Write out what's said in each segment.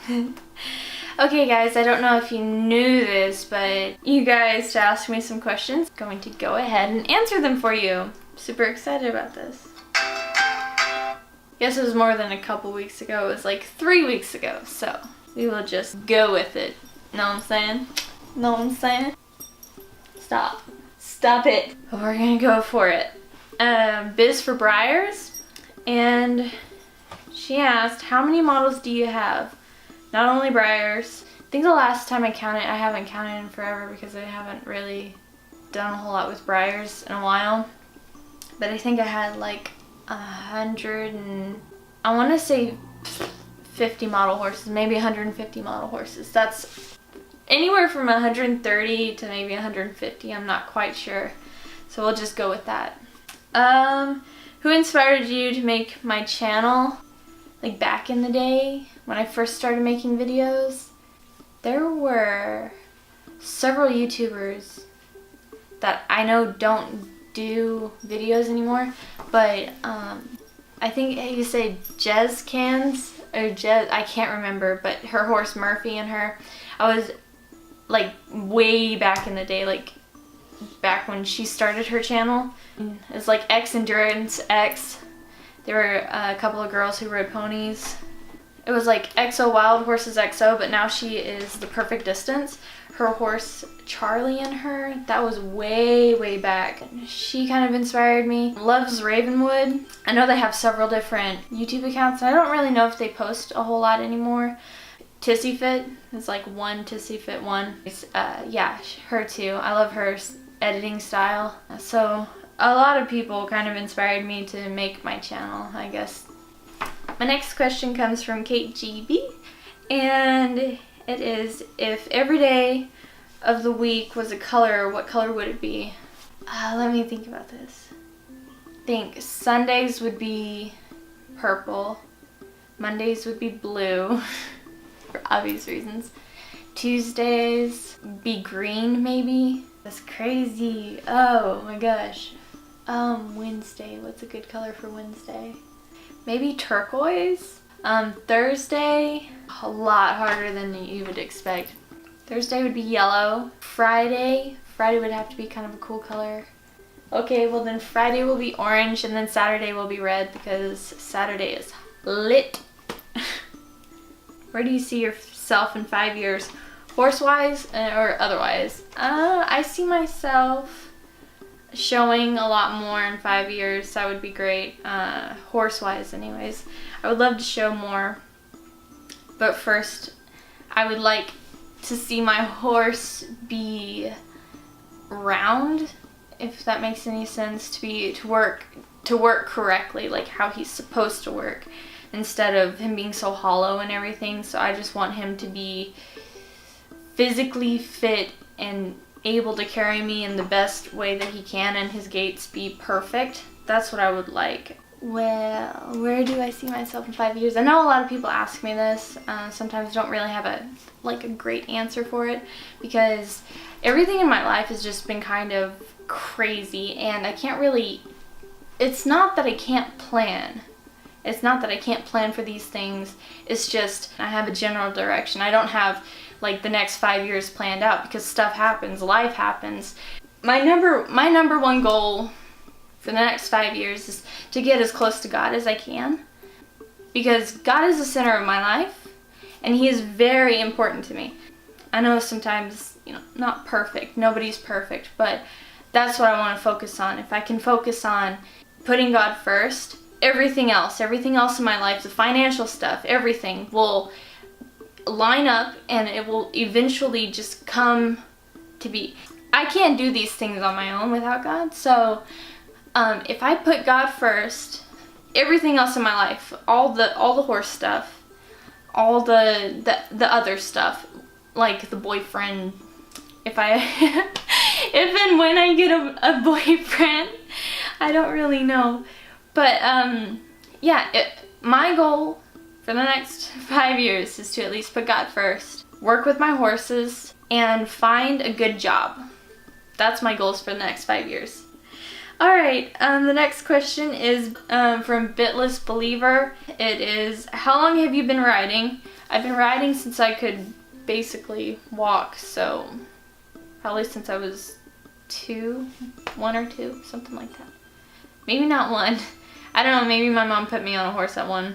Okay guys, I don't know if you knew this, but you guys asked me some questions. I'm going to go ahead and answer them for you. Super excited about this. I guess it was more than a couple weeks ago. It was like 3 weeks ago, so we will just go with it. Know what I'm saying? Know what I'm saying? Stop. Stop it. But we're gonna go for it. Biz for Briars, and she asked, how many models do you have? Not only Briars. I think the last time I counted, I haven't counted in forever because I haven't really done a whole lot with Briars in a while. But I think I had like 100 and I want to say 50 model horses, maybe 150 model horses. That's anywhere from 130 to maybe 150. I'm not quite sure. So we'll just go with that. Who inspired you to make my channel? Like back in the day when I first started making videos, there were several YouTubers that I know don't do videos anymore, but I think you say Jez Cans or Jez, I can't remember, but her horse Murphy and her, I was like way back in the day, like back when she started her channel. It's like X Endurance X. There were a couple of girls who rode ponies. It was like XO Wild Horses XO, but now she is the Perfect Distance. Her horse Charlie and her, that was way back. She kind of inspired me. Loves Ravenwood. I know they have several different YouTube accounts. I don't really know if they post a whole lot anymore. Tissy Fit is like one Tissy Fit one. Yeah, her too. I love her editing style. So a lot of people kind of inspired me to make my channel, I guess. My next question comes from Kate GB, and it is, if every day of the week was a color, what color would it be? Let me think about this. I think Sundays would be purple, Mondays would be blue, for obvious reasons. Tuesdays be green maybe. That's crazy. Oh my gosh. Wednesday, what's a good color for Wednesday? Maybe turquoise. Thursday, a lot harder than you would expect. Thursday would be yellow. Friday would have to be kind of a cool color. Okay, well then Friday will be orange, and then Saturday will be red because Saturday is lit. Where do you see yourself in 5 years? Horse-wise or otherwise? I see myself showing a lot more in 5 years. That would be great. Horse-wise anyways. I would love to show more. But first, I would like to see my horse be round, if that makes any sense, to work correctly, like how he's supposed to work, instead of him being so hollow and everything. So I just want him to be physically fit and able to carry me in the best way that he can, and his gaits be perfect. That's what I would like. Well, where do I see myself in 5 years? I know a lot of people ask me this. Sometimes don't really have a great answer for it, because everything in my life has just been kind of crazy, and I can't really, it's not that I can't plan. It's not that I can't plan for these things. It's just I have a general direction. I don't have like the next 5 years planned out, because stuff happens, life happens. My number one goal for the next 5 years is to get as close to God as I can, because God is the center of my life and He is very important to me. I know sometimes, not perfect, nobody's perfect, but that's what I want to focus on. If I can focus on putting God first, everything else in my life, the financial stuff, everything will line up, and it will eventually just come to be. I can't do these things on my own without God, so if I put God first, everything else in my life, all the horse stuff, all the other stuff, like the boyfriend, if and when I get a boyfriend, I don't really know, but yeah, my goal for the next 5 years is to at least put God first, work with my horses, and find a good job. That's my goals for the next 5 years. Alright, the next question is from Bitless Believer. It is, how long have you been riding? I've been riding since I could basically walk, so probably since I was 1 or 2, something like that. Maybe not 1. I don't know, maybe my mom put me on a horse at 1.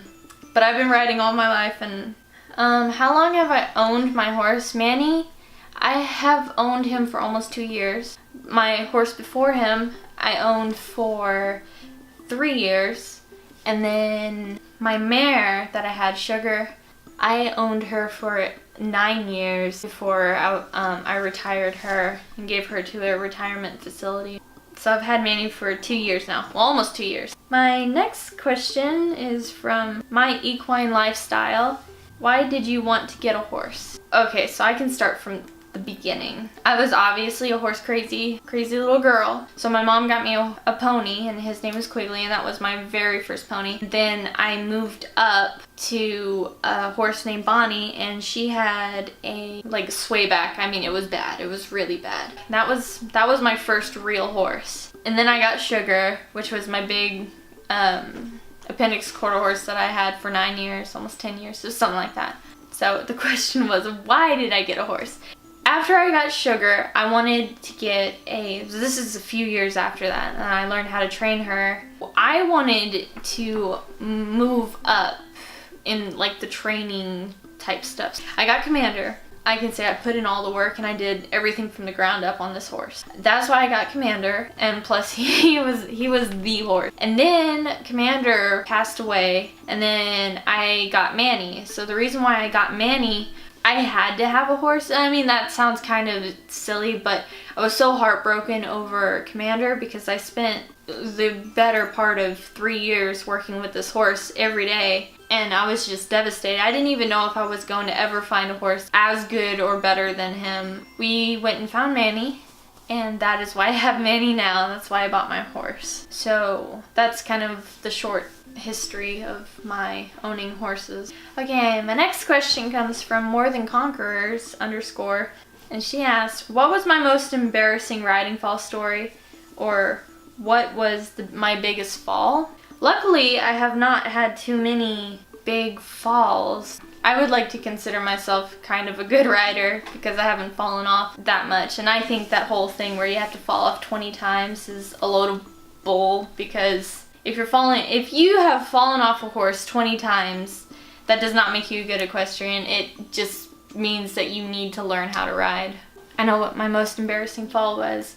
But I've been riding all my life. And how long have I owned my horse? Manny, I have owned him for almost 2 years. My horse before him, I owned for 3 years. And then my mare that I had, Sugar, I owned her for 9 years before I retired her and gave her to a retirement facility. So I've had Manny for 2 years now. Well, almost 2 years. My next question is from My Equine Lifestyle. Why did you want to get a horse? Okay, so I can start from the beginning. I was obviously a horse crazy little girl. So my mom got me a pony, and his name was Quigley, and that was my very first pony. Then I moved up to a horse named Bonnie, and she had a swayback. I mean, it was bad. It was really bad. That was my first real horse. And then I got Sugar, which was my big appendix quarter horse that I had for 9 years, almost 10 years, so something like that. So the question was, why did I get a horse? After I got Sugar, I wanted to get this is a few years after that, and I learned how to train her. I wanted to move up in the training type stuff. I got Commander. I can say I put in all the work and I did everything from the ground up on this horse. That's why I got Commander, and plus he was the horse. And then Commander passed away, and then I got Manny. So the reason why I got Manny, I had to have a horse. I mean, that sounds kind of silly, but I was so heartbroken over Commander because I spent the better part of 3 years working with this horse every day, and I was just devastated. I didn't even know if I was going to ever find a horse as good or better than him. We went and found Manny, and that is why I have Manny now. That's why I bought my horse. So that's kind of the short history of my owning horses. Okay, my next question comes from More Than Conquerors _ and she asks, what was my most embarrassing riding fall story, or what was my biggest fall? Luckily, I have not had too many big falls. I would like to consider myself kind of a good rider because I haven't fallen off that much, and I think that whole thing where you have to fall off 20 times is a load of bull, because if you have fallen off a horse 20 times, that does not make you a good equestrian. It just means that you need to learn how to ride. I know what my most embarrassing fall was.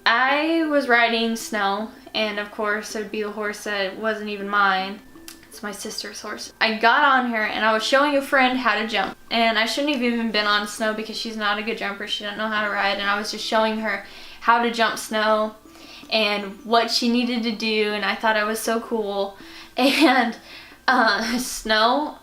I was riding Snow, and of course it would be the horse that wasn't even mine. It's my sister's horse. I got on her and I was showing a friend how to jump, and I shouldn't have even been on Snow because she's not a good jumper. She doesn't know how to ride, and I was just showing her how to jump Snow and what she needed to do, and I thought I was so cool. And Snow,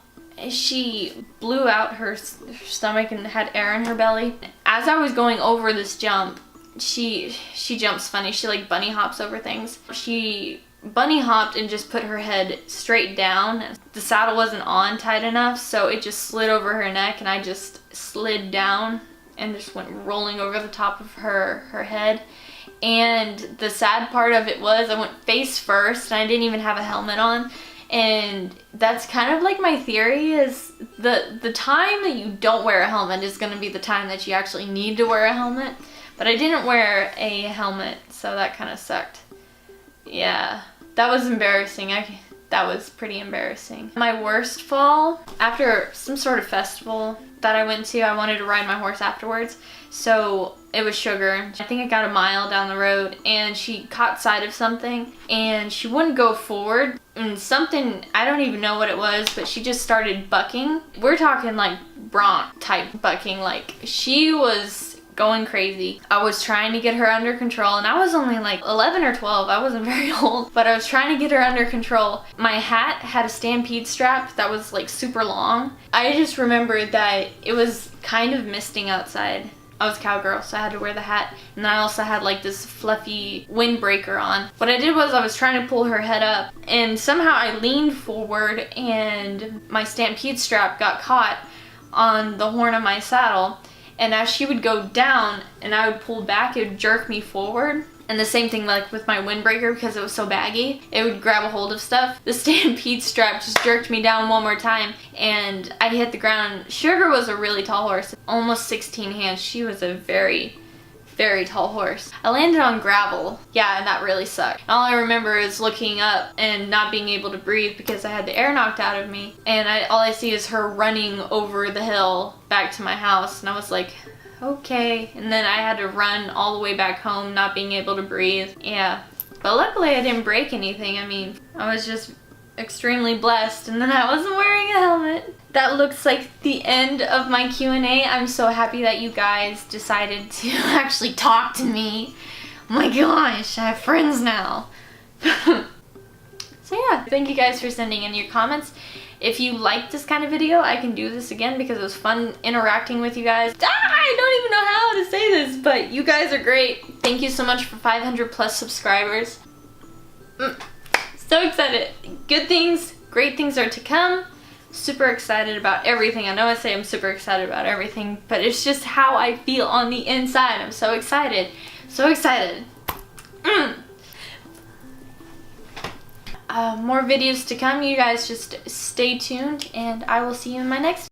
she blew out her stomach and had air in her belly. As I was going over this jump, she jumps funny. She bunny hops over things. She bunny hopped and just put her head straight down. The saddle wasn't on tight enough, so it just slid over her neck, and I just slid down and just went rolling over the top of her head. And the sad part of it was I went face first, and I didn't even have a helmet on. And that's kind of my theory, is the time that you don't wear a helmet is going to be the time that you actually need to wear a helmet. But I didn't wear a helmet, so that kind of sucked. Yeah, that was embarrassing. That was pretty embarrassing. My worst fall, after some sort of festival that I went to, I wanted to ride my horse afterwards. So it was Sugar. I think I got a mile down the road, and she caught sight of something, and she wouldn't go forward. And something, I don't even know what it was, but she just started bucking. We're talking bronc type bucking. She was going crazy. I was trying to get her under control, and I was only 11 or 12. I wasn't very old, but I was trying to get her under control. My hat had a stampede strap that was super long. I just remembered that it was kind of misting outside. I was a cowgirl, so I had to wear the hat, and I also had this fluffy windbreaker on. What I did was I was trying to pull her head up, and somehow I leaned forward, and my stampede strap got caught on the horn of my saddle. And as she would go down and I would pull back, it would jerk me forward. And the same thing like with my windbreaker, because it was so baggy, it would grab a hold of stuff. The Stampede strap just jerked me down one more time and I hit the ground. Sugar was a really tall horse, almost 16 hands. She was a very tall horse. I landed on gravel. Yeah, and that really sucked. All I remember is looking up and not being able to breathe because I had the air knocked out of me. And all I see is her running over the hill back to my house. And I was like, okay. And then I had to run all the way back home, not being able to breathe. Yeah. But luckily I didn't break anything. I mean, I was just extremely blessed. And then I wasn't wearing a helmet. That looks like the end of my Q&A. I'm so happy that you guys decided to actually talk to me. Oh my gosh, I have friends now. So yeah, thank you guys for sending in your comments. If you like this kind of video, I can do this again because it was fun interacting with you guys. I don't even know how to say this, but you guys are great. Thank you so much for 500 plus subscribers. So excited. Good things, great things are to come. Super excited about everything. I know I say I'm super excited about everything, but it's just how I feel on the inside. I'm so excited. So excited. More videos to come. You guys just stay tuned and I will see you in my next